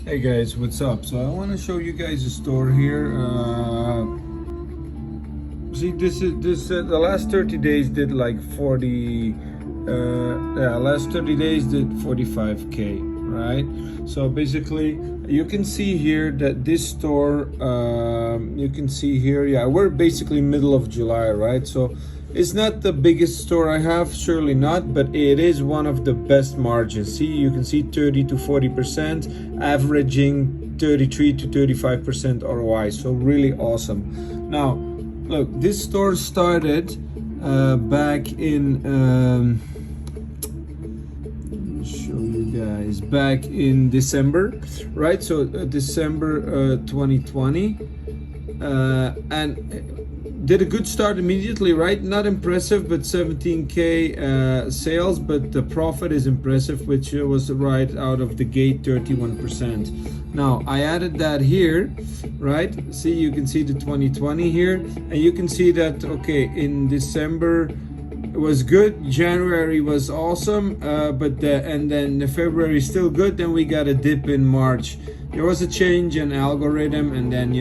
Hey guys, what's up? So I want to show you guys a store here. See, this the last 30 days did like 40. Last 30 days did 45K, right? So basically, you can see here that this store. You can see here, yeah, we're basically middle of July, right? So it's not the biggest store I have, surely not, but it is one of the best margins. See, you can see 30 to 40%, averaging 33 to 35% ROI. So really awesome. Now, look, this store started back in. Show you guys back in December, right? So December 2020, and did a good start immediately, right? Not impressive, but 17K sales, but the profit is impressive, which was right out of the gate, 31%. Now I added that here, right? See, you can see the 2020 here, and you can see that, okay, in December it was good, January was awesome, and then the February still good. Then we got a dip in March. There was a change in algorithm, and then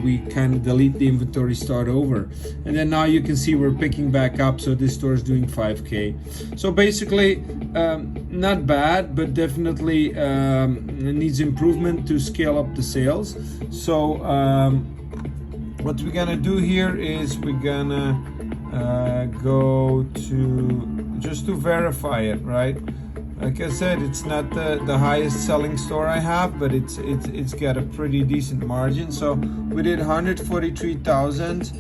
we kind of delete the inventory, start over, and then now you can see we're picking back up. So this store is doing 5K. So basically, not bad, but definitely needs improvement to scale up the sales. So what we're gonna do here is we're gonna go to just to verify it, right? Like I said, it's not the highest selling store I have, but it's got a pretty decent margin. So we did 143,000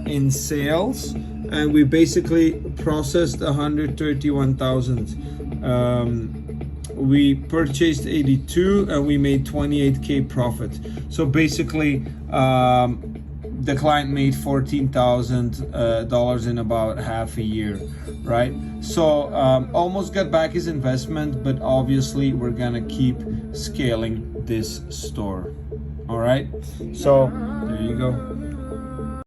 in sales, and we basically processed 131,000. We purchased 82 and we made 28K profit. So basically, the client made $14,000 in about half a year, right? So almost got back his investment, but obviously we're gonna keep scaling this store. All right, so there you go.